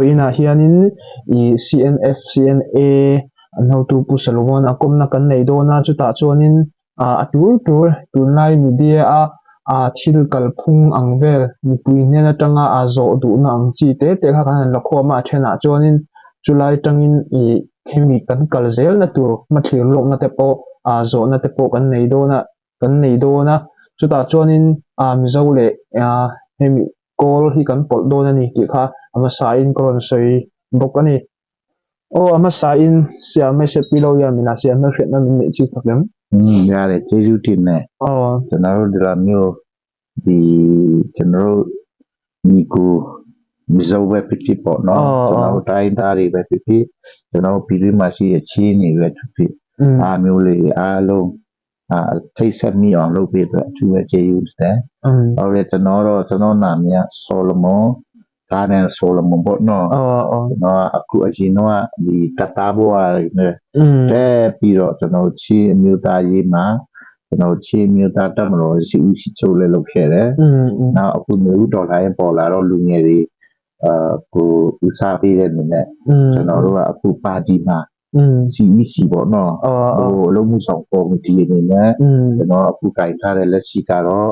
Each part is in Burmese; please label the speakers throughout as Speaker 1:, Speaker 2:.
Speaker 1: ina hianin CNF CNA anho tu pusalwon akom na kan nei do na chuta chuanin atur tunlai media a thil kalphung angvel mipui nen atanga a zo du na ang chi te kha kan lakhoma thena chuanin chulai tangin khemi kan kalzel na tur mathlir lok na te po zo na te po kan nei do na chuta chuanin mizo le hemi kol hi kan pol do na ni ki kha ama sa in kon soi bok ani ama sa in sia me se pilo ya mina sia me hret na mi chi taklem
Speaker 2: ya le jeju tin neကျွန်တော်တို့ဒီလိုမျိုးဒီကျွန်တော်တို့ညီကိုmizoပဲဖြစ်ဖြစ်ပေါ့နော်ကျွန်တော်တို့တိုင်းသားတွေပဲဖြစ်ဖြစ်ကျွန်တော်ပြည်တွင်းမှာရှိတဲ့ချင်းတွေပဲဖြစ်ဖြစ်အားမျိုးလေးအားလုံးထိတ်ဆက်မိအောင်လုပ်ပေးအတွက်အထူးပဲကျေးဇူးတင်ဟုတ်တယ်ကျွန်တော်နာမည်ဆိုလမွန်ကားနဲ့ဆိုလမွန်ပေါ့နော်ကျွန်တော်အခုအရင်တော့ဒီတတားဘွားတွေနဲ့တဲ့ပြီးတော့ကျွန်တော်ချင်းအမျိုးသားရေးမှာကျွန်တော်ချင်းမျိုးသားတက်မလို့ရှိဦးရှိချုပ်လဲလုပ်ခဲ့တယ်နောက်အခုမျိုးဒေါ်လာရဲ့ပေါ်လာတော့လူငယ်တွေကိုဥစားပေးတဲ့နေနဲ့ကျွန်တော်တို့ကအခုပါတီမှာCEC ပေါ့နော်ဟိုအလုံးမှုဆောင်ကော်မတီအနေနဲ့ကျွန်တော်အခုကြိုင်ထားတဲ့လက်ရှိကတော့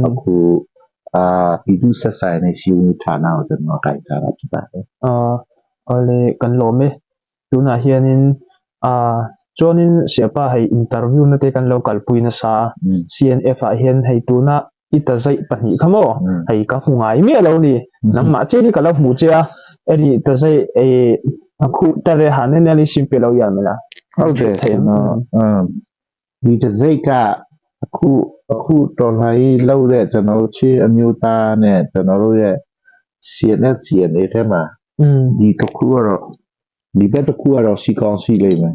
Speaker 2: အခုပြည်သူ့ဆက်ဆံရေးရှိဦးဌာနကိုကျွန်တော်ကြိုင်ထားတာဖြစ်ပါတယ်
Speaker 1: လေကန်လိုမေသူနာဟီယနင်jonin siapa hai interview na te kan local puina sa CNF a hian hai tuna ita zai pani khamo hai ka hungai mi alo ni namma che ni kala mu che a eri ta zai khu tare hanen ali simple lo ya mela
Speaker 2: ဟုတ်တယ်ဒီတစိတ်ကအခုတော်လှန်ရေးလုပ်တဲ့ကျွန်တော်တို့ချင်းအမျိုးသားနဲ့ကျွန်တော်တို့ရဲ့ CNF CNA ထဲမှာဒီတစ်ခုကတော့ဒီဘက်တစ်ခုကတော့စီကောင်းစီလိမ့်မယ်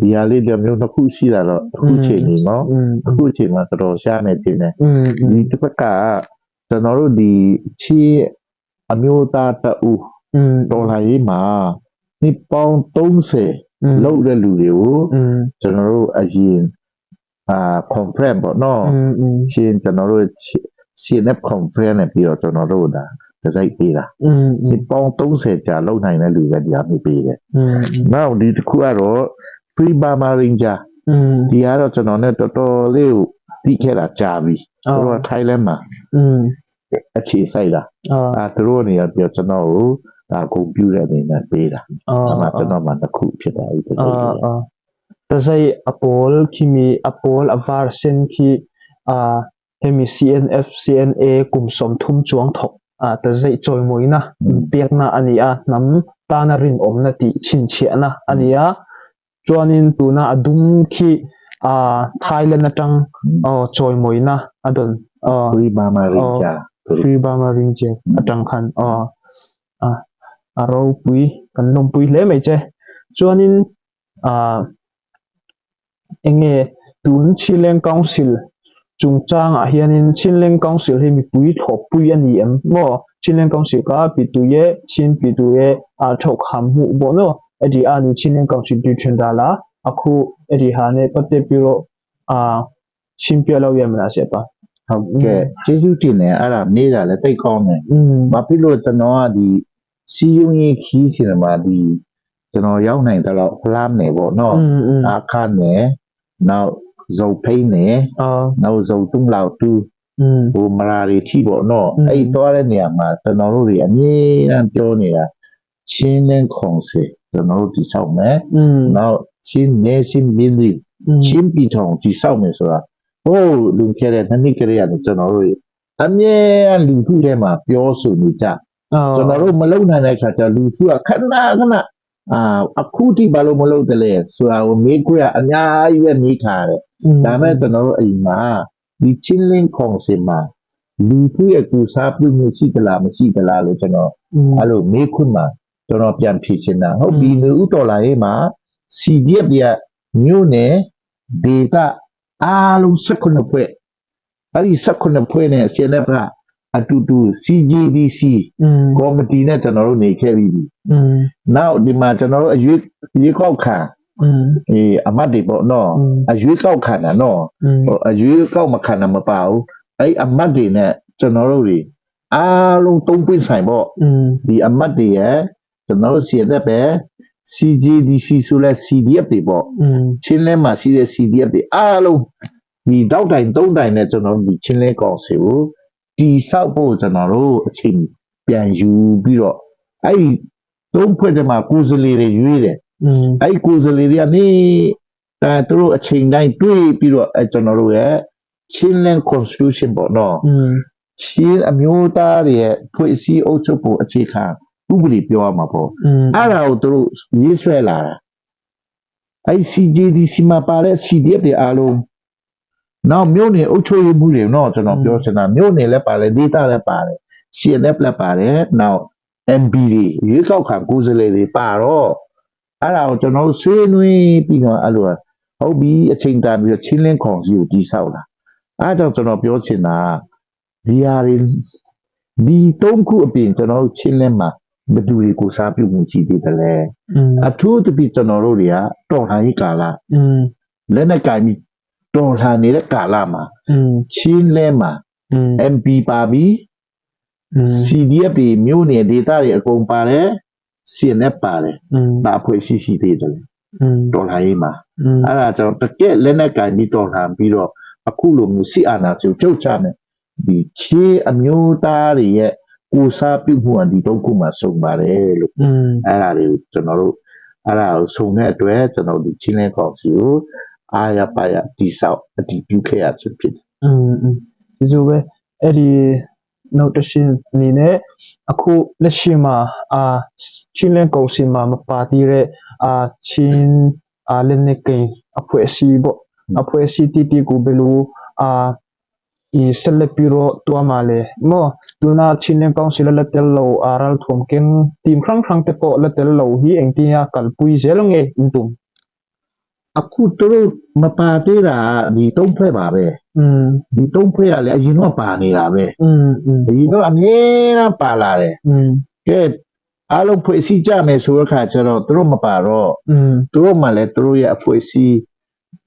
Speaker 2: ဒီဟာလေးတစ်မျိုးတစ်ခုရှိတာတော့အခုချိန်နေနော်အခုချိန်မှာတော်တော်ရှားနေတယ်ဒီတစ်ဖက်ကကျွန်တော်တို့ဒီချီအမျိုးသားတူတော်လာရေးမှာဒီပေါင်း30လောက်တဲ့လူတွေကိုကျွန်တော်တို့အရင်conference ပေါ့နော်ရှင်ကျွန်တော်တို့ CNF conference နဲ့ပြီးတော့ကျွန်တော်တို့ဒါစိုက်ပေးတာဒီပေါင်း30ကြာလောက်နိုင်တဲ့လူတွေတရားမျိုးပေးတယ်နောက်ဒီတစ်ခုကတော့ Free Burma Ranger ဒီကတော့ကျွန်တော်နဲ့တော်တော်လေးကိုပြီးခဲ့တာကြာပြီသူတို့က Thailand မှာအခြေစိုက်တာသူတို့နေရာပြောကျွန်တော်ကိုဒါကွန်ပျူတာအနေနဲ့ပေးတာအဲ့မှာကျွန်တော်မှတစ်ခုဖြစ်တာအဲ့
Speaker 1: ဒါဆိုApol kimi Apol avar sen ki hemi CNF CNA kum som thum chuang thok ta zai choi moina pek na ania nam ta na rin om na ti chin chhe na ania chuanin tuna adum khi Thailand atang choi moina adon
Speaker 2: Free
Speaker 1: Burma Ranger atang khan aro pui kan nom pui le mai che chuanin enge tun Chilean Council chungchang hianin Chilean Council hi mi pui thop pui ani em mo Chilean Council ka pituye chin pituye thok ham mu bo no edi ani Chilean Council di thendala akhu edi hane patte piro simpia law yamna sepa
Speaker 2: ဟုတ်ကဲ့ကျေးဇူးတင်တယ်အဲ့ဒါနေတာလည်းတိတ်ကောင်းတယ်ဘာဖြစ်လို့ကျွန်တော်ကဒီစီယုံကြီးခီးစီမှာဒီကျွန်တော်ရောက်နိုင်တော့ဖလားနေပေါ့နော်အခါနဲ့နောက်ဇုံဖိနေနောက်ဇုံတုံးလောက်တူဟိုမလာရီထီပေါ့နော်အဲ့တော့တဲ့နေရာမှာကျွန်တော်တို့တွေအမြဲတမ်းပြောနေတာချင်းနဲ့ခုံစေကျွန်တော်တို့ဒီဆောက်မယ်နောက်ချင်းနေချင်းမင်းကြီးချင်းပီထုံဒီဆောက်မယ်ဆိုတာဟိုလူခဲ့တဲ့နှစ်ကလေးရတယ်ကျွန်တော်တို့အမြဲလူထုထဲမှာပြောဆိုနေကြကျွန်တော်တို့မလုံနိုင်တဲ့အခါကျလူထုကခဏအခုတိဘာလို့မလုပ်တယ်လဲဆိုတာကိုမေးခွန်းအများကြီးပဲမေးခါတယ်ဒါမဲ့ကျွန်တော်တို့အိမ်မှာဒီချင်းလင်းခုံစင်မှာလူထုရဲ့ကူစားပြုမှုရှိသလားမရှိသလားလို့ကျွန်တော်အဲ့လိုမေးခွန်းမှာကျွန်တော်ပြန်ဖြေချင်တာဟုတ်ပြီလူဥတော်လာရေးမှာ CDF ပြမြို့နယ်ဒေတာအားလုံး19ဖွဲ့အဲ့ဒီ19ဖွဲ့နဲ့ CNF ကအတူတူ CJDC ကော်မတီနဲ့ကျွန်တော်တို့နေခဲ့ပြီနောက်ဒီမှာကျွန်တော်တို့အရွေးကောက်ခံအမတ်တွေပေါ့နော်အရွေးကောက်ခံတာနော်အရွေးကောက်မခံတာမပါဘူးအဲ့အမတ်တွေနဲ့ကျွန်တော်တို့တွေအားလုံးသုံးပွင့်ဆိုင်ပေါ့ဒီအမတ်တွေရဲ့ ကျွန်တော်တို့ CNF ပဲ CJDC ဆိုလဲ CDF တွေပေါ့ချင်းလဲမှာရှိတဲ့ CDF တွေအားလုံးဒီတောက်တိုင်သုံးတိုင်နဲ့ကျွန်တော်တို့ဒီချင်းလဲကောင်စီကိုတီဆောက်ဖို့ကျွန်တော်တို့အချိန်ပြန်ယူပြီးတော့အဲ့ဒီသုံးဖွဲ့တည်းမှာကိုယ်စလေတွေရွေးတယ်အဲ့ဒီကိုယ်စလေတွေကနေသူတို့အချိန်တိုင်းတွေးပြီးတော့ကျွန်တော်တို့ရဲ့ချင်းလဲ constitution ပေါ့နော်ချင်းအမျိုးသားတွေရဲ့ဖွဲ့စည်းအုပ်ချုပ်ဖို့အခြေခံဥပဒေပြောရမှာပေါ့အဲ့ဒါကိုသူတို့ရေးဆွဲလာတာအဲ့ CJDC မှာပါတဲ့ CDF တွေအားလုံးနောက်မြို့နယ်အုပ်ချုပ်ရေးမှုတွေနော်ကျွန်တော်ပြောချင်တာမြို့နယ်လည်းပါတယ်ဒေသလည်းပါတယ် CNF လည်းပါတယ်နောက် MB တွေရွေးကောက်ခံကိုယ်စားလှယ်တွေပါတော့အဲ့ဒါကိုကျွန်တော်ဆွေးနွေးပြီးတော့အဲ့လိုဟုတ်ပြီအချိန်တန်ပြီးချင်းလင်းခေါင်စီကိုတီးဆောက်လာအဲ့ဒါကြောင့်ကျွန်တော်ပြောချင်တာဒီဟာတွေဒီသုံးခုအပြင်ကျွန်တော်ချင်းလင်းမှာဘယ်သူတွေကိုစားပြုမှုကြည့်သေးတယ်လဲအထူးသဖြင့်ကျွန်တော်တို့တွေကတော်လှန်ရေးကာလလက်နက်ကင်ပြီးတော်လှန်နေတဲ့ကာလမှာချင်းလဲမှာ MP ပါပြီး CDF တွေမြို့နယ်ဒေသတွေအကုန်ပါတယ် CNF ပါတယ်ဒါဖွဲ့ရှိသေးတယ်တော်လှန်ရေးမှာအဲ့ဒါကြောင့်တကယ်လက်နက်ကင်ပြီးတော်လှန်ပြီးတော့အခုလိုမျိုးစစ်အာဏာရှင်ကျုပ်ချမယ်ဒီချင်းအမျိုးသားတွေရဲ့ကိုစားပြုမှုအဒီတော့ခုမှစုံပါတယ်လို့အဲ့ဒါတွေကိုကျွန်တော်တို့အဲ့ဒါကိုစုံတဲ့အတွက်ကျွန်တော်ဒီချင်းလဲကောင်စီကိုအားရပါရတိဆောက်အတီးပြုခဲ့ရခြင်းဖြစ်တယ်
Speaker 1: ဒီလိုပဲအဲ့ဒီ notation အနေနဲ့အခုလက်ရှိမှာချင်းလဲကောင်စီမှာမပါသေးတဲ့ချင်းလက်နက်ကင်အဖွဲ့အစည်းပေါ့အဖွဲ့အစည်းတီကိုဘယ်လိုselect biro tua male mo tuna chinen council la tel lo aral thom ken tim khrang te po la tel lo hi engtia kalpui zelonge intum
Speaker 2: အခုတို့မပါသေးတာဒီသုံးဖွဲ့ပါပဲဒီသုံးဖွဲ့ကလည်းအရင်တော့ပါနေတာပဲအရင်တော့အမြဲတမ်းပါလာတယ်ကဲအားလုံးဖွဲ့စည်းကြမယ်ဆိုတဲ့ခါကျတော့တို့မပါတော့တို့မှလည်းတို့ရဲ့အဖွဲ့အစည်း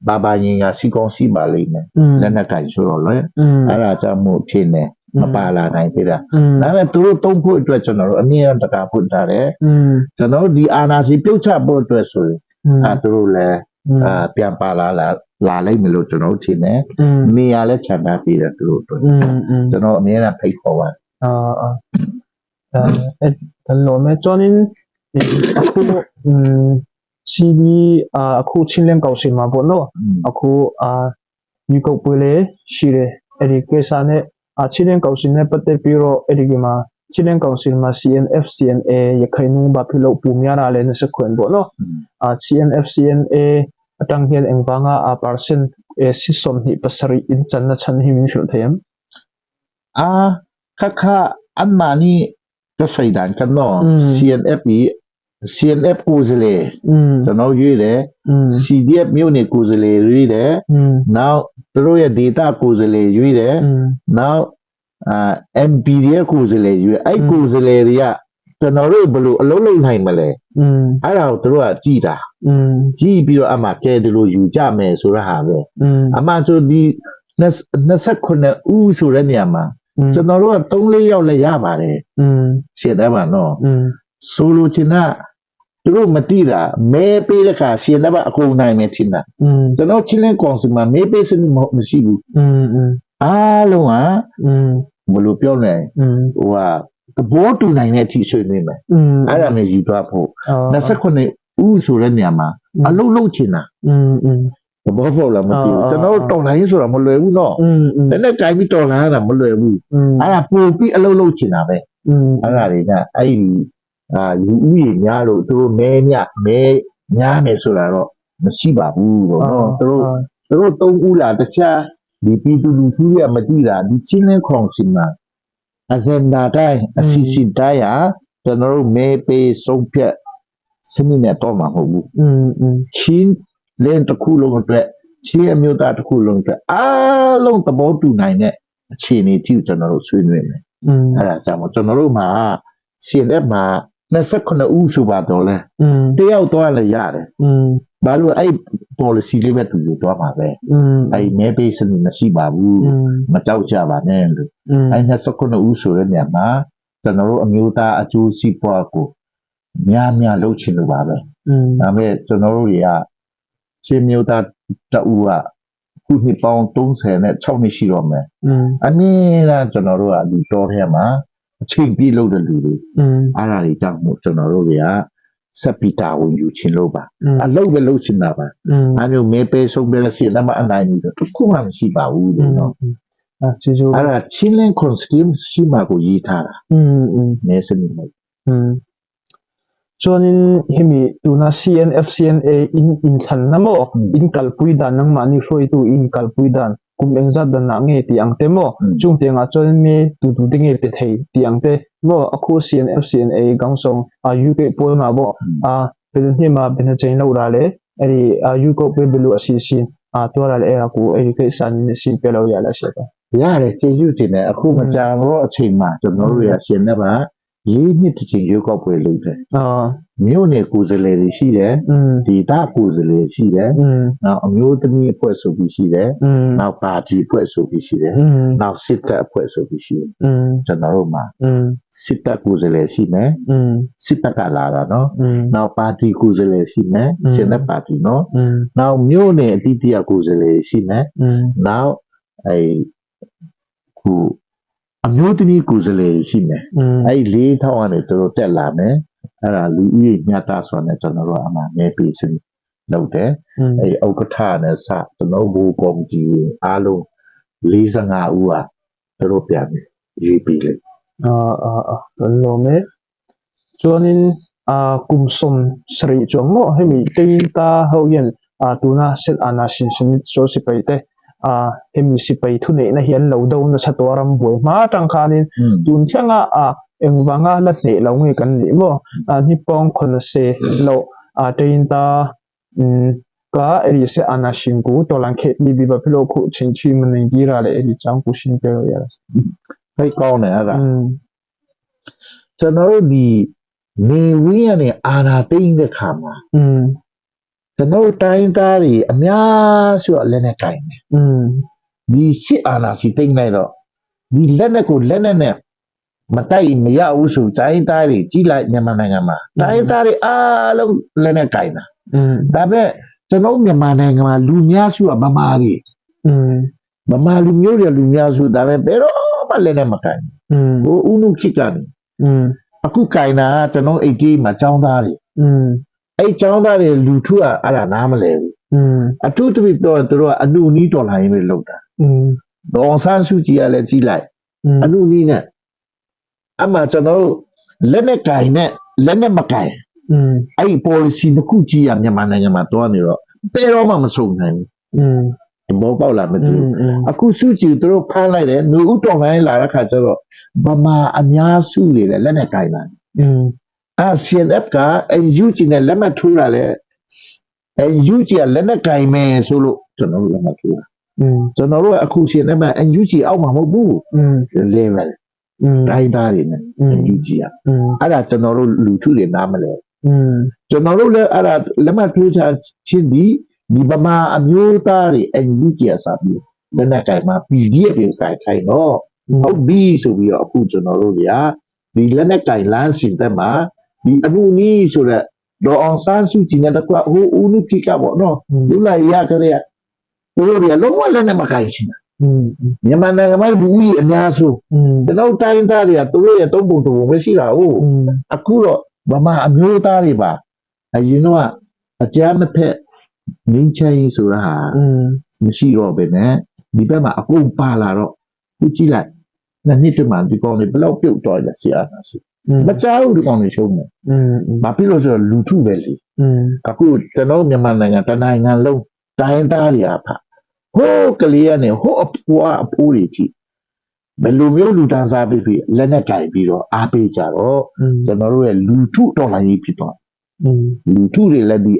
Speaker 2: ဘာဘာရင်ရစီကောင်းစီပါလိမ့်မယ်လက်နက်ကင်ဆိုတော့လေအဲ့ဒါကြောင့်မို့ဖြစ်နေမပါလာနိုင်သေးတာဒါပေမဲ့တို့သုံးဖို့အတွက်ကျွန်တော်တို့အမြဲတမ်းတကားဖွင့်ထားတယ်ကျွန်တော်တို့ဒီအာနာစီပြုတ်ချဖို့အတွက်ဆိုရင်တို့လည်းပြန်ပါလာလိမ့်မယ်လို့ကျွန်တော်တို့ထင်တယ်နေရာလည်းခြံထားပြီးတယ်တို့တို့ကျွန်တော်အမြဲတမ်းဖိတ်ခေါ်ပါတယ်
Speaker 1: ဒါလို့မဲ့ကျွန်တော်အခုCD အခုချင်းလင်းကောက်စီမှာပေါ့နော်အခုဒီကုတ်ပွေးလေးရှိတယ်အဲ့ဒီကိစ္စနဲ့ချင်းလင်းကောက်စီနဲ့ပတ်သက်ပြီးတော့အဲ့ဒီမှာချင်းလင်းကောက်စီမှာ CNF CNA ရခိုင်နူဘာဖြစ်လို့ပုံများလာလဲနဲ့စခွန်ပေါ့နော်CNF CNA အတန်းဟဲအင်ဘာငါpercent စစ်စုံဟိပစရီအင်ချန်နချန်ဟိမင်းဖြစ်တယ်
Speaker 2: ခအန်မာနီတဖိုင်ဒန်ကနော် CNF ကိုစလေကျွန်တော်ရွေးတယ် CDF မြို့နယ်ကိုစလေရွေးတယ်နောက်တို့ရဲ့ data ကိုစလေရွေးတယ်နောက် MP ရဲ့ကိုစလေရွေးအဲ့ကိုစလေတွေကကျွန်တော်တို့ဘယ်လိုအလုံးလုံးနိုင်မလဲအဲ့ဒါကိုတို့ကကြည်တာကြည်ပြီးတော့အမှကဲဒီလိုယူကြမယ်ဆိုရဟာပဲအမှဆိုဒီ29ဦးဆိုတဲ့နေရာမှာကျွန်တော်တို့က3-4ယောက်လည်းရပါတယ်ရှင်းတယ်ပါနော်ဆိုလိုချင်တာတို့မတိတာမဲပေးတဲ့ခါရှင်းတယ်ပါအကုန်နိုင်မယ်ထင်တာကျွန်တော်ချင်းလင်းကောင်စီမှာမဲပေးစနစ်မရှိဘူးအားလုံးကဘယ်လိုပြောလဲဟိုကဘောတူနိုင်တဲ့အထိဆွေးနွေးမယ်အဲ့ဒါနဲ့ယူသွားဖို့29ဦးဆိုတဲ့နေရာမှာအလုံးလုံးချင်တာဘောဖို့လာမသိဘူးကျွန်တော်တော်လိုင်းဆိုတာမလွယ်ဘူးနော်လည်းကြိုင်ပြီးတော်လာတာမလွယ်ဘူးအဲ့ဒါပို့ပြီးအလုံးလုံးချင်တာပဲအဲ့ဒါတွေကအဲ့ဒီလူဦးရေများလို့သူတို့မဲများမယ်ဆိုတာတော့မရှိပါဘူးပေါ့နော်သူတို့သုံးဦးလားတခြားဒီပြည်သူလူထုရဲ့မတိတာဒီချင်းလင်းခေါင်စင်မှာအဇန်ဒါတိုင်းအစီအစဉ်တိုင်းဟာကျွန်တော်တို့မဲပေးဆုံးဖြတ်စနစ်နဲ့တော့မှာမဟုတ်ဘူးချင်းလင်းတစ်ခုလုံးအတွက်ချင်းအမျိုးသားတစ်ခုလုံးအတွက်အားလုံးသဘောတူနိုင်တဲ့အခြေအနေတိကျွန်တော်တို့ဆွေးနွေးမယ်အဲ့ဒါကြောင့်ကျွန်တော်တို့မှာCNF မှာ29ဦးဆိုပါတော့လဲတယောက်တော့လည်းရတယ်ဘာလို့အဲ့ policy လေးပဲသူယူသွားမှာပဲအဲ့မဲပေးစနစ်မရှိပါဘူးမကြောက်ကြပါနဲ့လို့အဲ့29ဦးဆိုတဲ့နေရာမှာကျွန်တော်တို့အမျိုးသားအကျိုးစီးပွားကို များလှုပ်ချင်လို့ပါပဲဒါပေမဲ့ကျွန်တော်တို့တွေကချင်းမျိုးသားတအူကခုနှစ်ပေါင်း36နှစ်ရှိတော့မယ်အနည်းကကျွန်တော်တို့ကဒီတော်ထဲမှာအချိန်ပြည့်လို့တဲ့လူတွေအားရတွေကြောင့်မို့ကျွန်တော်တို့တွေကဆက်ပြီးတာဝန်ယူချင်လို့ပါအလုပ်ပဲလုပ်ချင်တာပါအဲမျိုးမဲပေးဆုံးပြလို့ရှိရင်အနိုင်ဘူးတခုမှမရှိပါဘူးလို့နော်
Speaker 1: ကျေးဇူး
Speaker 2: အဲ့ဒါချင်းလင်း constituency မှာကိုရေးထားတာမဲစနစ်မှာ
Speaker 1: Chuanin hemi tuna CNF CNA in than namo in kalpui dan nang mani hloi tu in kalpui dan kum engzat dan na nge ti angte mo chung te nga chuan me tu dinge te thei ti angte mo akhu CNF CNA gangsong a UK pol ma bo a pen ni ma ben chain lo ra le ari a UK pe belu asisin a to ra le aku ai ke san ni sin pe lo ya la se ta
Speaker 2: ရတယ်ကျေးဇူးတင်တယ်အခုမကြာတော့အချိန်မှာကျွန်တော်တို့ရရှင်နေပါလေးနှစ်တစ်ချိန်ရွေးကောက်ပွဲလုပ်တယ်မြို့နယ်ကိုယ်စားလှယ်တွေရှိတယ်ဒေသကိုယ်စားလှယ်ရှိတယ်နောက်အမျိုးသမီးအဖွဲ့ဆိုပြီးရှိတယ်နောက်ပါတီအဖွဲ့ဆိုပြီးရှိတယ်နောက်စစ်တပ်အဖွဲ့ဆိုပြီးရှိတယ်ကျွန်တော်တို့မှာစစ်တပ်ကိုယ်စားလှယ်ရှိမယ်စစ်တပ်ကလာတာနော်နောက်ပါတီကိုယ်စားလှယ်ရှိမယ်ရှင်တဲ့ပါတီနော်နောက်မြို့နယ်အသီးသီးကိုယ်စားလှယ်ရှိမယ်နောက်အဲခုအမျိုးသမီးကိုယ်စားလှယ်ရှိမယ်အဲ့ဒီ4000ကနေတို့တက်လာမယ်အဲ့ဒါလူဦးရေမြတ်တာဆိုတော့ကျွန်တော်တို့အမှမဲပေးစလုပ်တယ်အဲ့ဥက္ကဋ္ဌနဲ့စကျွန်တော်ဘူကော်မတီအားလုံး45ဦးอ่ะတို့ပြန်ရေးပေးလိုက်
Speaker 1: လို့မဲကျွန်းင်းကုမ်စုံစရိချုံမောဟမိတေတာဟောရင်တူနာစစ်အာနာရှင်စနစ်ဆိုစီပိတ်တဲ့hemi sipai thune na hian lo do na satoram boi ma tangkhanin tun thanga engwanga la ne lo nge kan ni mo ni pong khon se lo tein ta ka eri se anashinku to lang khet ni bi ba philo khu chin chi mning gi ra le eri chang ku shin pe ro ya
Speaker 2: phai kaw ne haကျွန်တော်တို့ဒီနေဝင်းရနေအာနာသိမ့်တဲ့ခါမှာကျွန်တော်တိုင်းသားတွေအများစုအလက်နဲ့ကင်တယ်ဒီစစ်အာဏာစီသိမ့်လိုက်တော့ဒီလက်နဲ့ကိုလက်နဲ့မတိုက်မရဘူးဆိုတိုင်းသားတွေကြီးလိုက်မြန်မာနိုင်ငံမှာတိုင်းသားတွေအားလုံးလက်နဲ့ကင်တာဒါပေမဲ့ကျွန်တော်မြန်မာနိုင်ငံမှာလူများစုကဗမာတွေဗမာလူမျိုးတွေလူများစုဒါပေမဲ့ဘယ်တော့မှလက်နဲ့မကင်ဘူးဟိုဥနုခိကနေအခုကင်တာကျွန်တော်80မှာចောင်းသားတွေအဲ့ចောင်းသားတွေလူထုကအဲ့ဒါနားမလဲဘူးအထူးသဖြင့်တော့သူတို့ကအနုနီးတော်လာရင်ပဲလုပ်တာဒေါ်ဆန်းစုကြည်ကလည်းကြီးလိုက်အနုနီးနဲ့အမှကျွန်တော်တို့လက်နဲ့ကင်နဲ့လက်နဲ့မကင်အဲ့ policy တစ်ခုကြီးရမြန်မာနိုင်ငံမှာတွားနေတော့ဘယ်တော့မှမဆုံးနိုင်ဘူးဘောပေါက်လာမသိဘူးအခုစုကြည်သူတို့ဖမ်းလိုက်တယ်လူဥတော်ခိုင်းလာတဲ့ခါကျတော့ဗမာအများစုတွေလည်းလက်နဲ့ကင်လာCNF က NUG နဲ့လက်မှတ်ထိုးတာလေ NUG ကလက်နဲ့ကင်မယ်ဆိုလို့ကျွန်တော်တို့လက်မှတ်ထိုးတာကျွန်တော်တို့အခု CNF မှာ NUG အောက်မှာမဟုတ်ဘူးlevel တိုင်းသားတွေနဲ့ NUG ကအဲ့ဒါကျွန်တော်တို့လူထုတွေနားမလဲကျွန်တော်တို့လည်းအဲ့ဒါလက်မှတ်ထိုးချချင်းဒီဗမာအမျိုးသားတွေ NUG ကစပြီးလက်နဲ့ကင်မှာ PDF တွေကင်ခိုင်းတော့ဟုတ်ပြီဆိုပြီးတော့အခုကျွန်တော်တို့တွေကဒီလက်နဲ့ကင်လမ်းစဉ်တက်မှာဒီအမှုနီးဆိုတော့ဒေါ်အောင်ဆန်းစုကြည်နဲ့တကွဟိုဦးနုခိကပေါ့နော်လူလိုက်ရကြတဲ့သူတို့တွေကလုံးဝလက်နဲ့မကိုင်ချင်တာမြန်မာနိုင်ငံမှာလူကြီးအများစုကျွန်တော်တိုင်းသားတွေကသူတို့ရဲ့သုံးပုံတစ်ပုံပဲရှိတာဟုတ်အခုတော့ဗမာအမျိုးသားတွေပါအရင်ကအကြမ်းမဖက်ငင်းချင်ဆိုတာဟာမရှိတော့ပဲနဲ့ဒီဘက်မှာအကုန်ပါလာတော့ခုကြည့်လိုက်နှစ်တည်းမှာဒီကောင်တွေဘယ်လောက်ပြုတ်သွားကြဆရာနာရှိမကြောက်ဒီကောင်တွေရှုံးတယ်ဘာဖြစ်လို့ဆိုတော့လူထုပဲလေအခုကျွန်တော်မြန်မာနိုင်ငံတနိုင်ငံလုံးတိုင်းသားတွေအဖဟိုးကလေးကနေဟိုးအဖွားအဖိုးတွေကြည့်ဘယ်လိုမျိုးလူတန်းစားပြီးလက်နဲ့ကင်ပြီးတော့အားပေးကြတော့ကျွန်တော်တို့ရဲ့လူထုတော်လှန်ရေးဖြစ်သွားလူထုတွေလည်းဒီ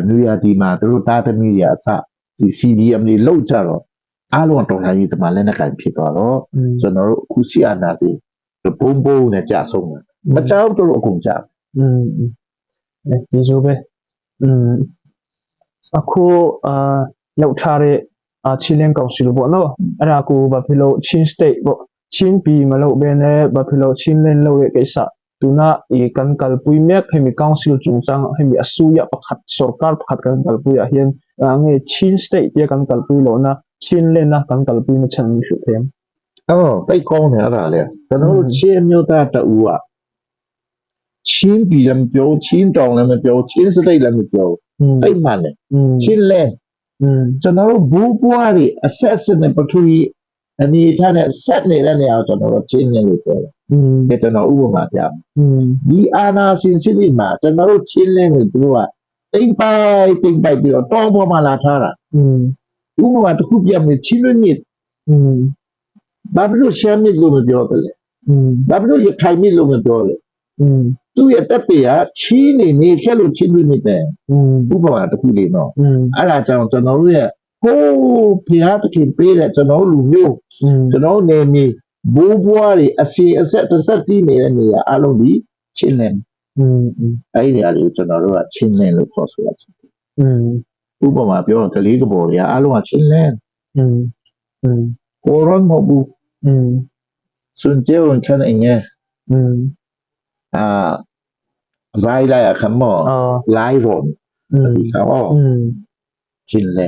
Speaker 2: နူယာတီမှာသူတို့တားသမီးတွေအစဒီ CDM တွေလောက်ကြတော့အားလုံးတော်လှန်ရေးတမန်လက်နဲ့ကင်ဖြစ်သွားတော့ကျွန်တော်တို့အခုစီအာနာစီဘုံဘုံနဲ့ကြာဆုံးတယ်မကြောက်တော့အကုန်ကြာ
Speaker 1: ဒီလိုပဲအခုလောက်ထားတဲ့ချီလန်ကောင်စီလို့ပေါ့နော်အဲ့ဒါကိုဘာဖြစ်လို့ချင်း state ပေါ့ချင်းပြည်မလို့ဘဲနဲ့ဘာဖြစ်လို့ချင်းလန်လို့ရဲ့ကိစ္စ tuna kan kalpui mek hemi council chungchang hemi asuya pakhat sarkar pakhat kan kalpui a hian nge chin state dia kan kalpui lo na chin le na kan kalpui na chan mi hru them
Speaker 2: tay con này là liền cho nó chia miêu ta tự à chín bị làm biểu chín tròn làm biểu chín sẽ đây làm biểu tay mạnh này chín lên cho nó bố qua đi assess này bắt chui anh đi thay này set này là nào cho nó chín lên được để cho nó uống mà chạm đi ana xin đi mà cho nó chín lên được rồi tính bài biểu to mà là thà là uống mà tôi cũng làm được chín lên nhịp Bablu siya mi lume biogale. Bablu ye kai mi lume biogale. Tu ye tapi ya chini ni kelu chini ni te. Upawa ta kuli no. Ala chang chano ye ho pia ta kin pe le chano lu myo. Chano ne mi bo bua ri asi aset ta sat ti ne ni ya along di chin len. Ai ni ali chano ro chin len lo ko so ya. Upawa bio ta li ko bo ya along chin len. Koron mo bu sun jeo kan inge vai lai kham mo lai ron di ka o chin le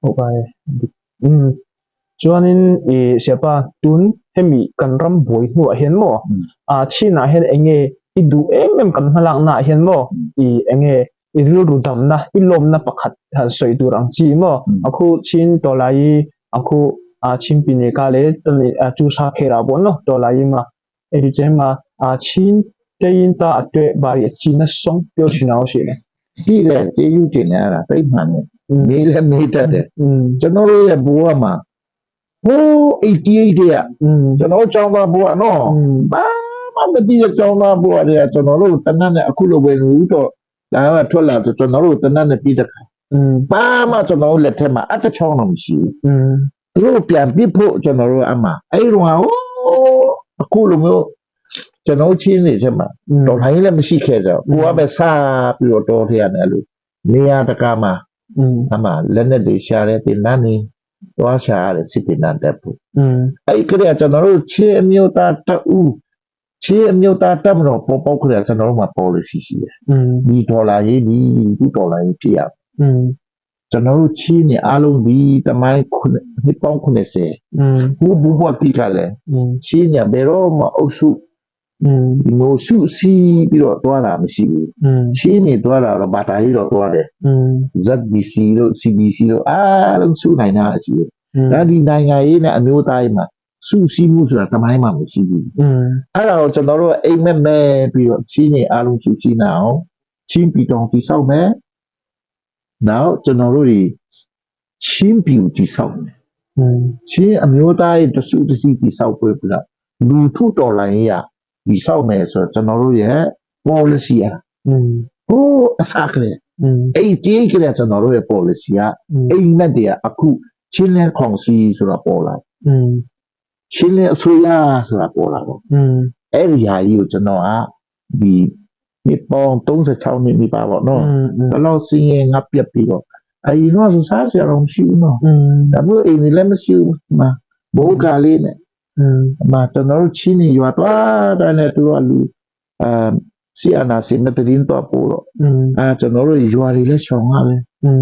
Speaker 1: okay chuanin siapa tun hemi kan ram boi nu hian mo china hian enge idu em kan halang na hian mo enge ilu rudam na ilom na pakhat han soi durang chi mo aku chin tolai aku chimpine kale chu sa khera bono to laima eri chema chin tein ta atwe bari china song pyo chinao shi le
Speaker 2: ti le ti yu tin na tai man ne le me ta de chano ye bua ma ho 88 ya chano chang ba bua no ba ma ti ye chang ba bua de chano lo tanan ne aku lo we nu to da ba thot la chano lo tanan ne pi da ba ma chano le the ma at chong no shiรูปอย่างที่พูดจะนรู้อามาไอ้รัวคู่ลุงจะน้องชิ้นนี่ใช่ไหมตอนนี้เราไม่ใช่แค่จะกูว่าไปซาปีโอโตเทียนเนี่ยลูกเนี่ยตะการมาอามาเล่นในชาเลยเป็นนั่นนี่ตัวชาเลยสิเป็นนั่นแต่พูดไอ้ก็เดี๋ยวจะนรู้เชื่อมิวตาตะอูเชื่อมิวตาตะมันเราพอก็เดี๋ยวจะนรู้มาพอเลยสิมีตัวอะไรดีดูตัวอะไรเพียบจะนรู้ชี้เนี่ยอารมณ์ดีแต่ไม่คุณไม่ป้องคุณเสียผู้บวชที่กันเลยชี้เนี่ยเบโรมาอุสุโนสุสีปีโรตัวละไม่ใช่ชี้เนี่ยตัวละเราบาดายเราตัวเลยจัดบีซีโรซีบีซีโรลังสู้ไหนน่าใช่แล้วดีไหนไงเนี่ยอนุตายมาสู้ซีมุสุระทำไมมาไม่ใช่เราจะนรู้ไอ้แม่ปีโรชี้เนี่ยอารมณ์สุสีหนาวชี้ปีตองที่เศร้าแม่now ကျွန်တော်တို့တွေချင်းပြူတိဆောက်တယ်ချင်းအမျိုးသားရဲ့တစုတစည်းတိဆောက်ပွဲပြလားလူထုတော်လိုင်းရတိဆောက်မယ်ဆိုတော့ကျွန်တော်တို့ရဲ့ policy อ่ะဟိုအစားကလေးအဲ့ဒီကလေးကျွန်တော်တို့ရဲ့ policy อ่ะအိမ်မက်တွေကအခုချင်းလဲခေါင်စီဆိုတာပေါ်လာချင်းလဲအစိုးရဆိုတာပေါ်လာတော့အဲ့ဒီဟာကြီးကိုကျွန်တော်ကဒီมีปอง36มีป่าบ่เนาะแล้วเราสิงงับเปียบปีก็ไอ้เนาะสุสาเสียรองชิวเนาะแต่เมื่อเองนี่แหละไม่ชิวมาโบกาลีเนี่ยมาตอนนั้นชินี่อยู่ตัวได้เนี่ยตัวลูစီအနာစင်တဲ့တင်းတော့ပို့တော့ကျွန်တော်တို့ရွာတွေလည်းရှောင်ရပဲ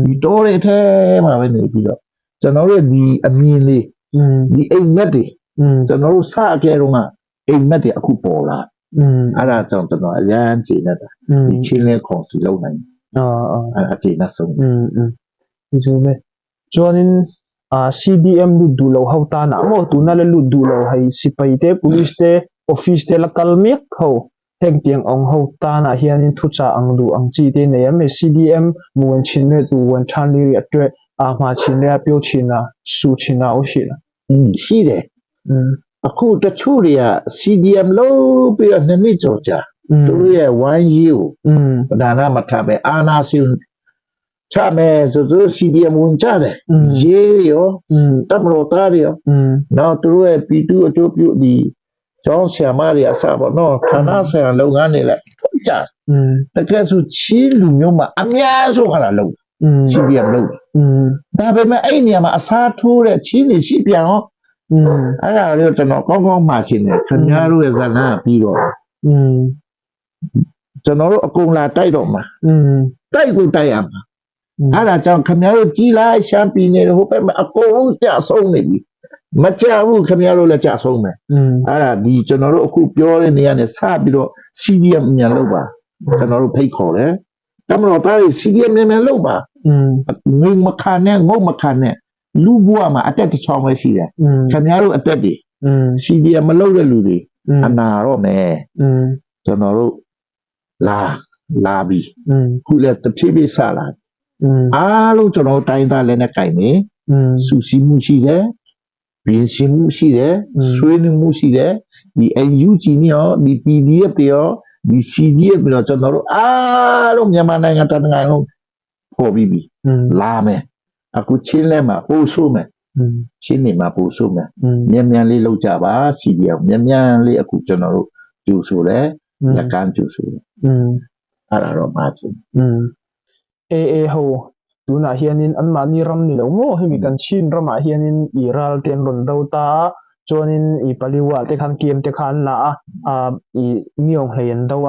Speaker 2: ဒီတိုးတွေထဲမှာပဲနေပြီးတော့ကျွန်တော်တို့ဒီအမြင်လေးဒီအိမ်မက်တွေကျွန်တော်တို့စခဲ့တော့ကအိမ်မက်တွေအခုပေါ်လာအဲ့ဒါကြောင့်ကျွန်တော်အရန်ကြည့်နေတာဒီချင်းလေးခေါ်စီလုံးနိုင်အဲ့ကြည့်နေဆုံး
Speaker 1: ဒီလိုပဲကျောင်းCDM လူဒူလောဟောတာနာမောတူနာလေလူဒူလောဟိစီပိုင်တဲ့ police တဲ့ office တဲ့လကလမြက်ဟောเฮงเตียงองเฮาตานะเฮียนิทุจาอังดูอังจีเตเนียม CDM มวนชินเนตูวันชันลีรีအတွက်มาชินเนเปียวชินนะสูชินนะโอชิละ
Speaker 2: ရှိတယ်အခုတချို့တွေက CDM လို့ပြီးတော့နှစ်နှစ်ကျော်ကြာသူတို့ရဲ့1 year ကိုဒါနမထားပဲအာနာစီချမယ်ဆိုသူ CDM ဝင်ကြတယ်ရေးရောတပ်မတော်သားတွေရောနောက်သူတို့ရဲ့ P2 အကျိုးပြုဒီကျောင်းဆရာမတွေအစပေါ့နော်ဌာနဆိုင်ရာလုပ်ငန်းတွေလည်းကြာတကယ်ဆိုချီးလူမျိုးမှာအများဆုံးခါလာလုပ်CDM လုပ်ဒါပေမဲ့အဲ့နေရာမှာအစားထိုးတဲ့ချီးနေရှိပြန်ရောအဲ့ဒါလေးကျွန်တော်ကောင်းကောင်းမှရှင်းတယ်ခင်ဗျားတို့ရဲ့ဇာတ်လမ်းပြီးတော့ ကျွန်တော်တို့အကုန်လာတိုက်တော့မှာတိုက်ကိုတိုက်ရမှာအဲ့ဒါကြောင့်ခင်ဗျားတို့ကြီးလိုက်ရှမ်းပြည်နယ်ဟိုဘက်မှာအကုန်လုံးကြဆုံးနေပြီမကြဘူးခင်ဗျားတို့လည်းကြဆုံးမယ်အဲ့ဒါဒီကျွန်တော်တို့အခုပြောတဲ့နေရာနဲ့စပြီးတော့ CDM မြန်လုပ်ပါကျွန်တော်တို့ဖိတ်ခေါ်တယ်တမတော်သားတွေ CDM မြန်လုပ်ပါငုံမခံနဲ့ငုံမခံနဲ့လူဘွားမှာအတက်တစ်ချောင်းပဲရှိတယ်ခင်ဗျားတို့အတက်တွေ CDM မလုပ်တဲ့လူတွေအနာတော့မယ်ကျွန်တော်တို့လာပြီခုလည်းတစ်ဖြည်းဖြည်းစလာအားလုံးကျွန်တော်တိုင်းသားလည်းနဲ့ကြိုင်နေစူစီမှုရှိတယ်ပြင်ဆင်မှုရှိတယ်ဆွေးနွေးမှုရှိတယ်ဒီ UG နဲ့ရောဒီ PDF တွေရောဒီ CDF တွေရောကျွန်တော်တို့အားလုံးမြန်မာနိုင်ငံတနိုင်ငံလုံးပေါ်ပြီးပြီလာမယ်အခုချင်းလဲမှာပို့ဆိုးမယ်ချင်းနေမှာပို့ဆိုးမယ်မြန်လေးလောက်ကြပါ CDF မြန်လေးအခုကျွန်တော်တို့ကျူဆိုတယ်လက်ကမ်းကျူဆိုတယ်အဲ့ဒါတော့မှာချင်း
Speaker 1: ဟိုดูนะเฮียนินอันมานี่รำนี่แล้วโง่ให้มีกันชินรำมาเฮียนินอีรัลเตียนรนดาวตาจนินอีปลิวะเตคันเกมเตคันละอีนิยงเฮียนดาว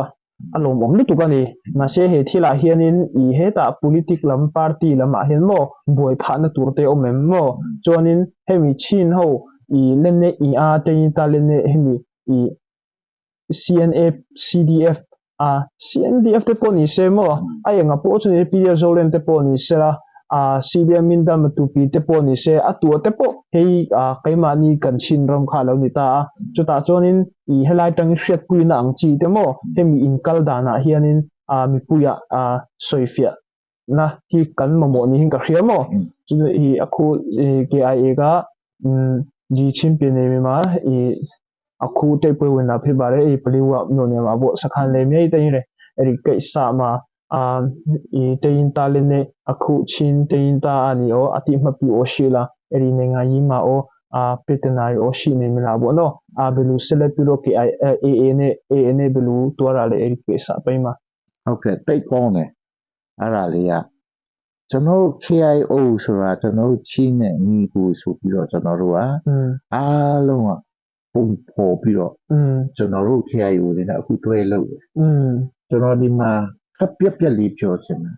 Speaker 1: อารมณ์ผมนี่ตุกันนี่มาเชเหตุที่ละเฮียนินอีเหตุpolitics ลำ party ลำมาเฮียนโม่บวยผ่านตัวเตอเมมโม่จนินให้มีชินเขาอีเล่นเนี่ยอีเตยิตาเล่นเนี่ยให้มีอี CNF CDF CNDF te poni se mo ai nga po chune pia zolen te poni se la CDM min dam tu pi te poni se atu te po hei kaima ni kan chin ram kha lo ni ta chuta chonin I helai tang hriat pui na ang chi te mo hemi in kal dana hianin mi puya soifia na hi kan mo ni hin ka hria mo chu I aku KIA ga ji champion ne ma aku te pwe wena phe bare e paliwa no ne ma bo sakhan le mei te re eri kai sa ma I te in ta le ne aku chin te in ta ani o ati ma pi o shila eri ne nga yi ma o petenai o shi ne mila bo no belu sele pi ro ke a ne belu to ra le eri kai sa pai ma
Speaker 2: okay တိတ်ကောင်းတယ်အဲ့ဒါလေးကကျွန်တော် KIO ဆိုတာကျွန်တော်ချင်းနဲ့ညီကိုဆိုပြီးတော့ကျွန်တော်တို့ကအားလုံးကပုံပေါ်ပြီးတော့ကျွန်တော်တို့ KIO တွေနဲ့အခုတွဲလုပ်တယ်ကျွန်တော်ဒီမှာကပြက်ပြက်လေးပြောချင်တယ်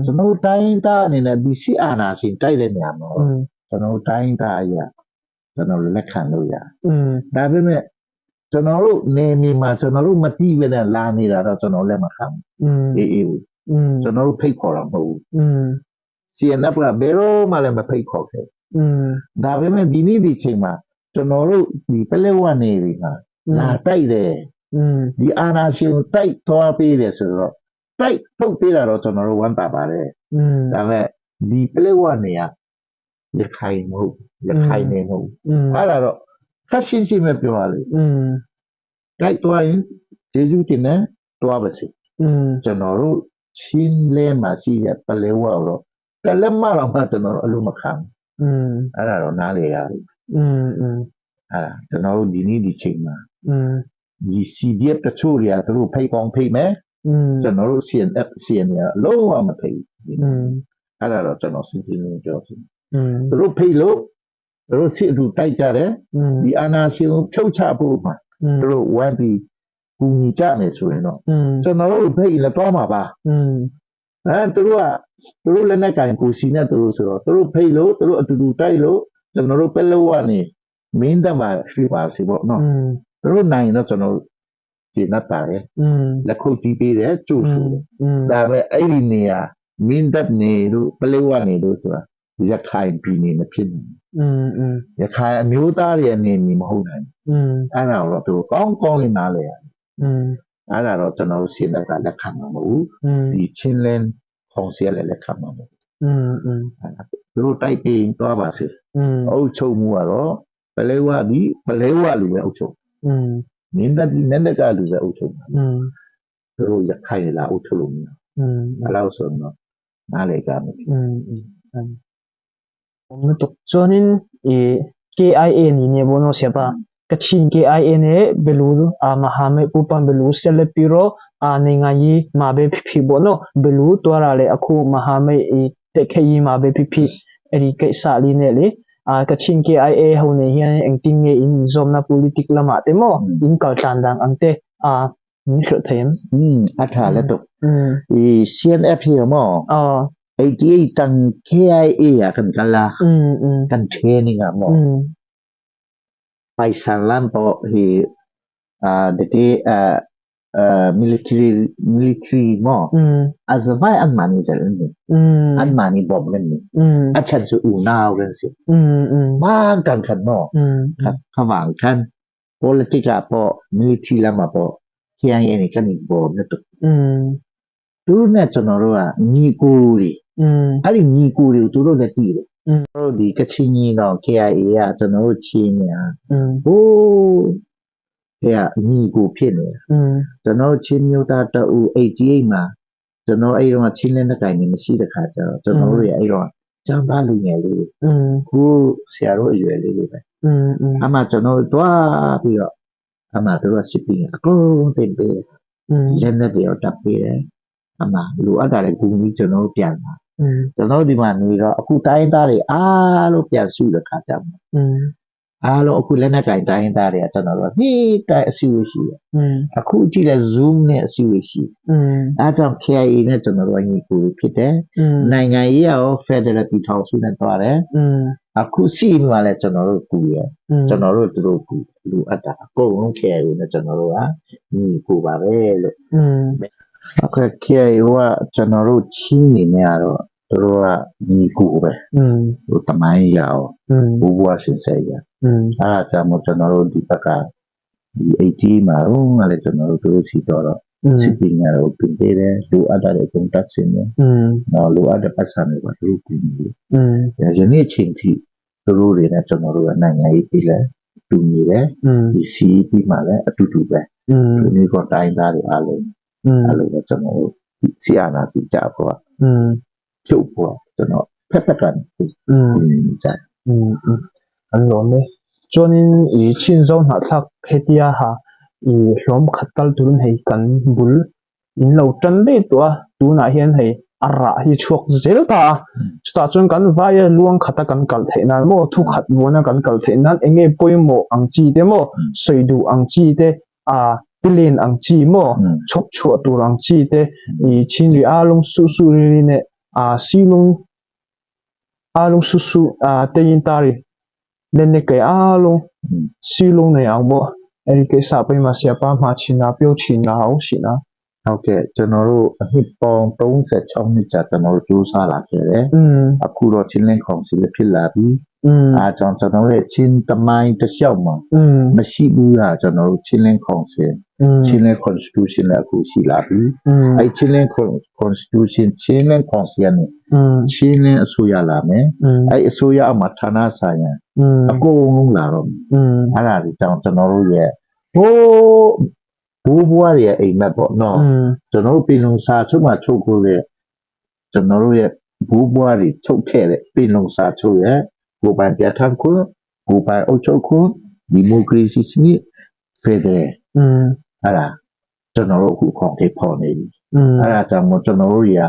Speaker 2: ကျွန်တော်တိုင်းသားအနေနဲ့ဒီစီအာနာရှင်တိုက်တဲ့နေရာမှာကျွန်တော်တိုင်းသားအရာကျွန်တော်လက်ခံလို့ရဒါပေမဲ့ကျွန်တော်တို့နေမီမှာကျွန်တော်တို့မတိပဲနဲ့လာနေတာတော့ကျွန်တော်လက်မခံအေးကျွန်တော်တို့ဖိတ်ခေါ်တာမဟုတ်ဘူးCNF ကဘယ်တော့မှလည်းမဖိတ်ခေါ်ခဲ့ဒါပေမဲ့ဒီနေ့ဒီချိန်မှာကျွန်တော်တို့ဒီပလက်ဝနေပြီမှာလာတိုက်တယ်ဒီအာနာရှင်တိုက်သွားပေးတယ်ဆိုတော့တိုက်ထုတ်ပေးတာတော့ကျွန်တော်တို့ဝမ်းသာပါတယ်ဒါပေမဲ့ဒီပလက်ဝနေရခိုင်မဟုတ်ရခိုင်နေမဟုတ်အဲ့ဒါတော့ခက်ရှင်းရှင်းပဲပြောရလေတိုက်သွားရင်ကျေးဇူးတင်တယ်တွားပါစေကျွန်တော်တို့ချင်းလဲမှာရှိရပလက်ဝတော့တလက်မတော့မှကျွန်တော်တို့အလိုမခံအဲ့ဒါတော့နားလေရတယ်အဲ့ဒါကျွန်တော်တို့ဒီနေ့ဒီချိန်မှာဒီ CDF တချို့တွေကသူတို့ဖိတ်ကောင်းဖိတ်မယ်ကျွန်တော်တို့ CNF လုံးဝမဖိတ်အဲ့ဒါတော့ကျွန်တော်စဉ်းစားနေကြောက်စီသူတို့ဖိတ်လို့သူတို့စစ်အတူတိုက်ကြတယ်ဒီအာနာရှင်ကိုဖြုတ်ချဖို့မှာသူတို့ဝမ်းပြီးကူညီကြမယ်ဆိုရင်တော့ကျွန်တော်တို့ဖိတ်လည်းတော့မှာပါသူတို့လည်းနဲ့ကင်ကိုစီနဲ့သူတို့ဆိုတော့သူတို့ဖိတ်လို့သူတို့အတူတူတိုက်လို့ကျွန်တော်တို့ပဲလို့ကနေမင်းတမရှိပါစီပေါ့နော်သူတို့နိုင်တော့ကျွန်တော်ကျေနပ်ပါတယ်လက်ခုပ်တီးပေးတယ်ကျိုးဆိုဒါပဲအဲ့ဒီနေရာမင်းတပ်နေလို့ပလဲဝနေလို့ဆိုတာရခိုင်ပြည်နယ်မဖြစ်ဘူးရခိုင်အမျိုးသားတွေအနေနဲ့မဟုတ်နိုင်အဲ့ဒါတော့သူကောင်းကောင်းလေးနားလဲရတယ်အဲ့ဒါတော့ကျွန်တော်တို့စီလက်ကလက်ခံမှာမဟုတ်ဒီချင်းလင်းခေါင်းစီလည်းလက်ခံမှာမဟုတ်သူတို့တိုက်ပြီးသွားပါစေအုပ်ချုပ်မှုကတော့ပလဲဝဒီပလဲဝလူပဲအုပ်ချုပ်မင်းတပ်ဒီနဲ့ကလူပဲအုပ်ချုပ်သူတို့ရခိုင်လာအုပ်ချုပ်လို့မရအဲ့လောက်ဆိုတော့နားလေကြမယ်
Speaker 1: ผมนึกตกจนนี้KIA นี่เนี่ยบนโอเสียป่ะกชิน KIA เนี่ยเบลูมหาเมปุปันเบลูเซเลปิโรในงานยี่มาเบพิบนโอเบลูตัวอะไรอะคูมหาเมเตะแค่ยี่มาเบพิไอ้ที่เกษาลีเนี่ยเลยกชิน KIA เขาเนี่ยยังติงเงินซอมนา politik ละมาเต็มโออินกัลจันดังอังเต你可听？
Speaker 2: 阿塔了都，CNF 有么？
Speaker 1: 哦，
Speaker 2: ATA 当 KIA 啊，kan kala, kan training ah mo. Paisalan po dati military mo. Azabay an mani jalan ni. An mani bom gan ni. Achan su unaw gan si. Man kan mo. Kawang kan politika po military lama po. KIA ni kan bom na to. Turu na chonoro ni kuri. Ari ni kuri turu na tiro. Di kachini no KIA ကျွန်တော်တို့ချင်းညာဟိုးညီကိုဖြစ်နေကျွန်တော်ချင်းမျိုးသားတအူ88မှာကျွန်တော်အဲ့တော့ချင်းလက်နဲ့တိုင်နေမရှိတဲ့ခါကျတော့ကျွန်တော်တို့ရဲ့အဲ့တော့ចောင်းသားလူငယ်လေးခုဆရာတို့အရွယ်လေးတွေပဲအမှကျွန်တော်တွားပြီးတော့အမှတို့ကစစ်ပြီးအကုန်တင်ပေးလက်နဲ့တွေတော့တပ်ပေးတယ်အမှလူအပ်တာလည်းဂုံကြီးကျွန်တော်ပြန်လာကျွန်တော်ဒီမှာနေတော့အခုတိုင်းသားတွေအားလုံးပြန်စုတဲ့ခါကျမှအားလုံးအခုလက်နက်ကင်တိုင်းသားတွေကကျွန်တော်တို့ဟေးတိုက်အစီအဝေးရှိတယ်အခုကြည့်လဲ Zoom နဲ့အစီအဝေးရှိအားကြောင့် KIA နဲ့ကျွန်တော်တို့ညီကိုဖြစ်တယ်နိုင်ငံရေးရော Federal ပြည်ထောင်စုနဲ့တွားတယ်အခုစီမှာလဲကျွန်တော်တို့ကူရကျွန်တော်တို့သူတို့ကူလူအပ်တာအကုန်လုံး KIA နဲ့ကျွန်တော်တို့ကညီကိုပါပဲလို့အခု KIA ကကျွန်တော်တို့ချင်းနေနေရတော့တို့ကညီကိုပဲဟိုတမိုင်းရအောင်ဘူဘွားစင်ဆက်ရအားအကြောင်းကျွန်တော်တို့ဒီဘက်ကဒီ80မှာတော့လည်းကျွန်တော်တို့တို့စီတော့စစ်ပညာကိုပြင်ပေးတယ်လူအပ်တဲ့ကုန်တက်စင်းနေနော်လူအပ်တဲ့ပတ်စံတွေကတို့ပြင်ပြီးယနေ့ချိန်ထိတို့တွေနဲ့ကျွန်တော်တို့ကနိုင်ငံရေးပြည်လဲတူညီတယ်ဒီစီပြီးမှလည်းအတူတူပဲဒီနေ့ကတိုင်းသားတွေအားလုံးလည်းကျွန်တော်တို့စီအာနာစီကြပေါ့ကျုပ်ပေါ့ကျွန်တော်ဖက်ဖက်ကန်ကြ
Speaker 1: อันนั้นเนี่ยจนอีชินโซนหักทักเฮติยาฮะอีล้มขัดกัลตุนให้กันบุลอินเราจันได้ตัวดูน่าเห็นให้อาระที่ชวกเจลตาจุดจนกันว่าอย่าล่วงขัดกันกัลเทนั้นโมทุกขัดวัวนักันกัลเทนั้นเองไงป่วยโมอังจีเดโมสวยดูอังจีเดปิเลนอังจีโมชกชัวตัวอังจีเดอีชินหรืออารมณ์สุริเนี่ยซีลงอารมณ์สุเตยินตารีเล่นในเกอารมณ์ซีลงในเอาบ่ไอ้เกษาไปมาเสียป้ามาชินาเปียวชินาเอาสินะ
Speaker 2: โอเคကျွန်တော်တို့အနှစ်ပေါင်း36နှစ်ကြာကျွန်တော်တို့စူးစမ်းလာခဲ့တယ်အခုတော့ချင်းလင်းကောင်စီဖြစ်လာပြီအားကြောင့်ကျွန်တော်ရဲ့ချင်းတမိုင်းတစ်လျှောက်မှာမရှိဘူးလားကျွန်တော်တို့ချင်းလင်းကောင်စီချင်းလင်း constitution လည်းအခုရှိလာပြီအဲ့ချင်းလင်း constitution ချင်းလင်းကောင်စီနဲ့ချင်းလင်းအစိုးရလာမယ်အဲ့အစိုးရအမှဌာနဆိုင်ရာအကုန်လုံးလာတော့အဲ့ဒါကြောင့်ကျွန်တော်တို့ရဲ့ဟိုးဘူဘွားရဲ့အိမ်မက်ပေါ့နော်ကျွန်တော်တို့ပြည်လုံစာချုပ်မှာချုပ်ကိုလေကျွန်တော်တို့ရဲ့ဘူဘွားတွေချုပ်ခဲ့တဲ့ပြည်လုံစာချုပ်ရဲ့ကိုပိုင်ပြဋ္ဌာန်းခွင့်ကိုပိုင်အုပ်ချုပ်ခွင့်ဒီမိုကရေစီစနစ်ဖက်ဒရယ်အဲ့ဒါကျွန်တော်တို့အခုခေါင်းထိပ်ပေါ်နေပြီအဲ့ဒါကြောင့်ကျွန်တော်တို့တွေက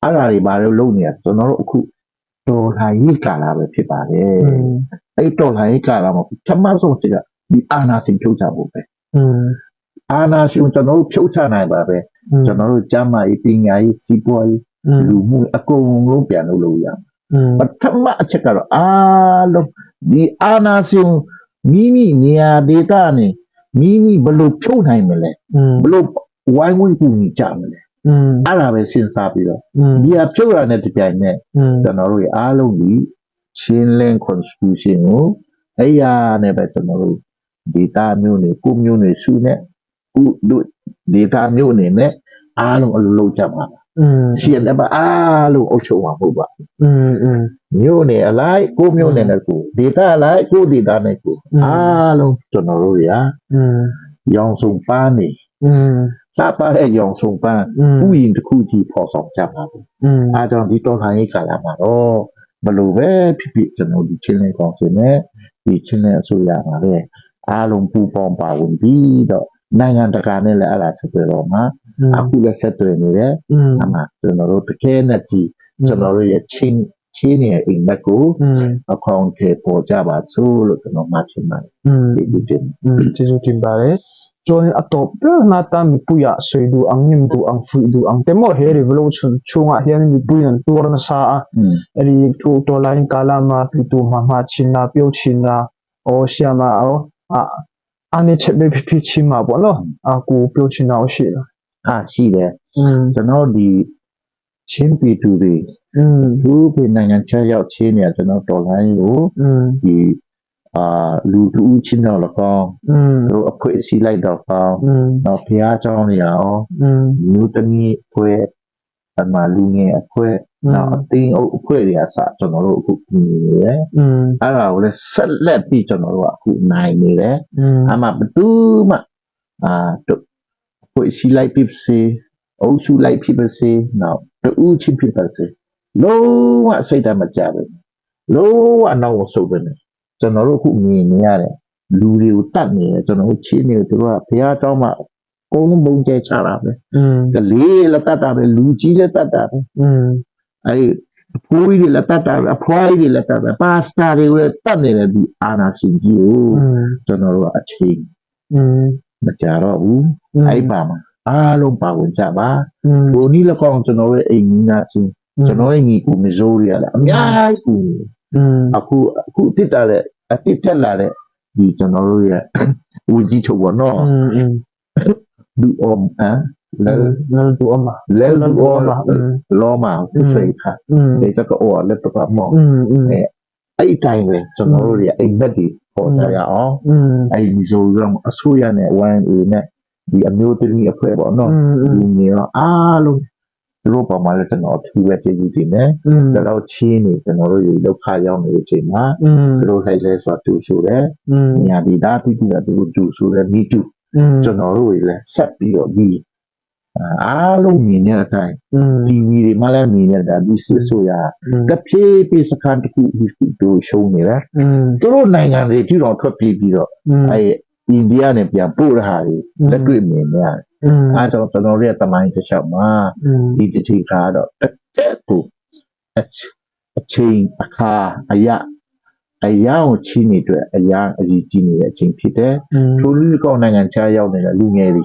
Speaker 2: အဲ့ဒါတွေဘာလို့လုပ်နေရကျွန်တော်တို့အခုတော်လှန်ရေးကာလပဲဖြစ်ပါတယ်အဲ့တော်လှန်ရေးကာလမှာပထမဆုံးကဒီအာဏာရှင်ဖြုတ်ချဖို့ပဲအာဏာရှင်ကျွန်တော်တို့ဖြုတ်ချနိုင်ပါပဲကျွန်တော်တို့ကျမ်းမာရေးပညာရေးစီးပွားရေးလူမှုအကုန်လုံးပြန်လုပ်ရမယ်ပထမအချက်ကတော့အားလုံးဒီအာဏာရှင်မိမိနေရာဒေသနဲ့မိမိဘလို့ဖြုတ်နိုင်မလဲဘလို့ဝိုင်းဝန်းကူညီကြမလဲအဲ့ဒါပဲစဉ်းစားပြီးတော့ဒီအဖြုတ်ရတဲ့ပြိုင်နဲ့ကျွန်တော်တို့အားလုံးဒီချင်းလင်း constitution ကိုအဲ့ရနဲ့ပဲကျွန်တော်တို့ဒေသမျိုးနဲ့ကိုမျိုးနဲ့စုနဲ့ဥတို့ဒေသမျိုးအနေနဲ့အားလုံးအလုပ်လုပ်ကြပါစီရတဲ့အားလုံးအုပ်ချုပ်မှာဟုတ်ပါမျိုးနဲ့အလိုက်ကိုမျိုးနဲ့ကိုဒေသအလိုက်ကိုဒေသနဲ့ကိုအားလုံးကျွန်တော်တို့ရာရောင်စုံပန်းနေလာပါတဲ့ရောင်စုံပန်းဥယျာဉ်တစ်ခုကြီးပေါ်ဆောင်ကြပါအားကြောင့်ဒီတော်လှန်ရေးကာလမှာတော့ဘလို့ပဲဖြစ်ဖြစ်ကျွန်တော်ဒီချင်းလေးကောင်စင်နဲ့ဒီချင်းလေးအစိုးရမှာပဲအားလုံးပူပေါင်းပါဝင်ပြီးတော့နိုင်ငံတကာနဲ့လည်းအဲ့ဒါဆက်သွယ်တော့မှာအခုလည်းဆက်သွယ်နေတယ်အမှကျွန်တော်တို့တကယ်နဲ့ကြည့်ကျွန်တော်တို့ရဲ့ချင်းရဲ့အိမ်မက်ကိုအကောင့်ထဲပေါ်ကြပါစို့လို့ကျွန်တော်မှချင်ပါတယ်ကျေးဇူးတင်
Speaker 1: ပါတယ် chuan atop na ta mi puya soi du ang nim du ang fui du ang temo he revolution chunga hian mi pui an tur na sa a ri tu to lain kalama pitu ma china pio china o siama o a ani chebe phi chima bo no a ku pio china o shi
Speaker 2: ရှိတယ်ကျွန်တော်ဒီချင်းပြည်သူတွေသူပြည်နိုင်ငံခြားရောက်ချင်းเนี่ยကျွန်တော်တော်လိုင်းကိုဒီလူတူချင်းတော့လကောင်းတို့အခွင့်အရေးလိုက်တော့ကောင်းတော့ဖျားเจ้าနေရောလူတမီဖွဲအမှလူငယ်အခွင့်တော့အတင်းအခွင့်တွေအစကျွန်တော်တို့အခုနေနေတယ်အဲ့ဒါကိုလည်းဆက်လက်ပြီးကျွန်တော်တို့အခုနိုင်နေတယ်အမှဘသူမှကိုရှိလိုက်ဖြစ်စေအုပ်စုလိုက်ဖြစ်ပါစေနော်တူးချင်းဖြစ်ပါစေလုံးဝစိတ်ဓာတ်မကြဘူးလုံးဝနောက်ကိုဆုတ်တယ်ကျွန်တော်တို့အခုမြင်နေရတယ်လူတွေကိုတတ်နေတယ်ကျွန်တော်တို့ချင်းနေတို့ကဘုရားတောင်းမှအကုန်လုံးမုန်းကြချတာပဲကလေးလည်းတတ်တာပဲလူကြီးလည်းတတ်တာပဲအဲဒီအဖိုးကြီးလည်းတတ်တာပဲအဖွားကြီးလည်းတတ်တာပါစတာတွေကိုလည်းတတ်နေတယ်ဒီအာနာရှင်ကြီးကိုကျွန်တော်တို့ကအချိန်မကြတော့ဘူးအဲ့ပါမှာအားလုံးပါဝင်ကြပါဘိုးနီးလကောင်ကျွန်တော်ရဲ့အိမ်ကြီးနာချင်းကျွန်တော်ရဲ့ညီကိုမစိုးရလားအများကြီးအခုတစ်တာလေအတစ်တက်လာတဲ့ဒီကျွန်တော်တို့ရဲ့ဦးကြီးချုပ်ပေါ့နော်လူအောင်လဲလူအောင်လောမှာဖိတ်ခါဒီစကောလက်တော့မောအဲ့တိုင်းပဲကျွန်တော်တို့ရဲ့အိမ်ဘက်တွေပေါ်ကြရအောင်အဲ့ဒီဆိုရအစိုးရနဲ့ 1A နဲ့ဒီအမျိုးသမီးအဖွဲ့ပေါ့နော်လူငယ်တော့အားလုံးတို့ပေါ်မှာလည်းကျွန်တော်ထူပဲကြည့်ကြည့်နေဒါတော့ချင်းနေကျွန်တော်တို့ရေဒုက္ခရောက်နေတဲ့အချိန်မှာတို့လိုက်လဲဆိုတူဆိုတယ်ညာဒီဒါတိတိကတို့တူဆိုတယ်မိတူကျွန်တော်တို့ရေလည်းဆက်ပြီးတော့ဒီအားလုံးမြင်နေတဲ့အတိုင်း TV တွေမှလည်းမြင်နေတာဒီစစ်ဆိုရကပြေးပြေးစကန်တခုတို့ရှုံးနေတယ်တို့နိုင်ငံတွေကြည့်တော့ထွက်ပြေးပြီးတော့အဲအိန္ဒိယနဲ့ပြန်ပို့ရတာတွေလက်တွေ့မြင်နေရတယ်အဲကြောင့်ကျွန်တော်ရဲ့တမိုင်းတစ်လျှောက်မှာဒီတစ်ချိန်ခါတော့တက်ကိုအချိန်အခါအရာကိုချင်းနေအတွက်အရာအကြီးကြီးနေတဲ့အချိန်ဖြစ်တယ်ထိုလူကောင်းနိုင်ငံခြားရောက်နေတဲ့လူငယ်တွေ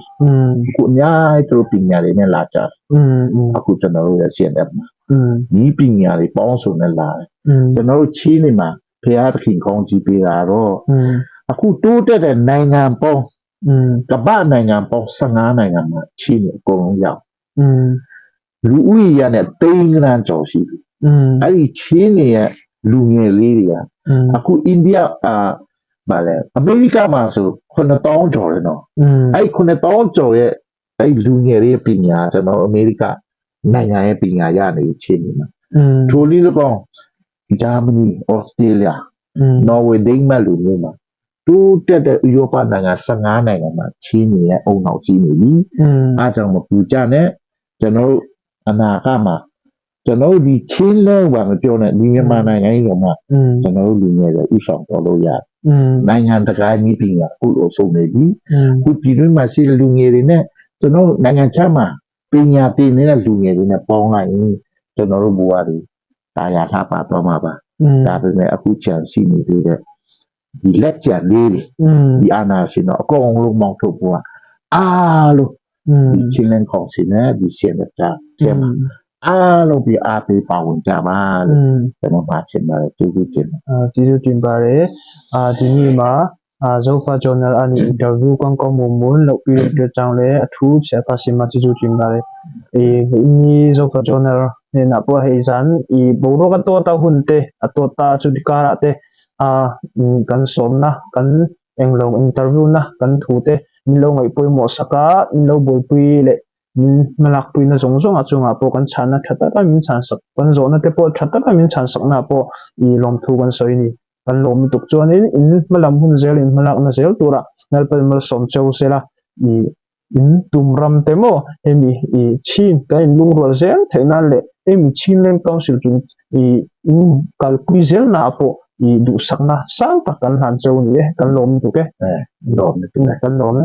Speaker 2: အခုအများကြီးတို့ပညာတွေနဲ့လာကြအခုကျွန်တော်တို့ရဲ့ရှင်းတယ်မှာဒီပညာတွေပေါင်းစုံနဲ့လာတယ်ကျွန်တော်တို့ချင်းနေမှာဖျားသခင်ကောင်းကြီးပေးတာတော့အခုတိုးတက်တဲ့နိုင်ငံပေါင်းကမ္ဘာနိုင်ငံပေါင်း15နိုင်ငံမှာချင်းနေအကုန်လုံးရောက်လူဦးရေရတဲ့တိန်းကနန်းကျော်ရှိပြီအဲ့ဒီချင်းနေရဲ့လူငယ်လေးတွေကအခုအိန္ဒိယဗာလဲအမေရိကမှာဆို9000ကျော်တယ်နော်အဲ့9000ကျော်ရဲ့အဲ့လူငယ်လေးပညာကျွန်တော်အမေရိကနိုင်ငံရဲ့ပညာရနေချင်းနေမှာထိုလီလောဂျာမနီဩစတြေးလျနော်ဝေဒိန်းမတ်လူမျိုးမှာတိုးတက်တဲ့ဥရောပနိုင်ငံ15နိုင်ငံမှာချင်းနေရဲ့အုံနောက်ကြီးနေပြီအားကြောင့်မပူကြနဲ့ကျွန်တော်အနာဂတ်မှာကျွန်တော်ဒီချင်းလဲဘာမပြောနဲ့ဒီမြန်မာနိုင်ငံကြီးတော့မှကျွန်တော်လူငယ်တွေဥဆောင်တော်လို့ရတယ်နိုင်ငံတကာကြီးပညာအခုလိုဆုံးနေပြီခုပြည်တွင်းမှာရှိတဲ့လူငယ်တွေနဲ့ကျွန်တော်နိုင်ငံခြားမှာပညာသင်နေတဲ့လူငယ်တွေနဲ့ပေါင်းလိုက်ရင်ကျွန်တော်တို့ဘဝတွေတာယာလှပတော့မှာပါဒါပေမဲ့အခုချန်ရှိနေသေးတဲ့ဒီလက်ချန်လေးတွေဒီအာနာရှင်တော့အကုန်လုံးမောင်းထုတ်ဖို့အားလုံးဒီချင်းလန်ကောင်စီနဲ့ဒီရှင်းတဲ့ကြားထဲမှာအားလုံးပြီးအားပေးပါဝင်ကြပါလို့ကျွန်တော်မှာရှင်းပါတယ်ကျေးဇူးတင်ပါတယ်ဒီနေ့မှာZofa Journal အနေနဲ့ interview ကောင်းကောင်းမွန်မွန်လုပ်ပြီးတဲ့ကြောင်းလည်းအထူးချက်ပါစီမကျေးဇူးတင်ပါတယ်ဒီ Zofa Journal နဲ့နပေါ်ဟိဇန်ဒီဘောရကတော့တာhunte atota chudikara te kan somna kan englong interview na kan thute minlo ngai poi mo saka minlo boi pui le min malak pui na zong achunga po kan chana thata ka min chan sak kan zona te po thata ka min chan sak na po I lom thu kan soi ni kan lom tuk chuan in malam hun zel in malak na zel tura nal pel mal som chau sela in tumram temo emi chin ka in lung rol zel theina le emi chin len council kin kal pui zel na po du sakna sang tak kan han chau ni kan lom tu ke kan lom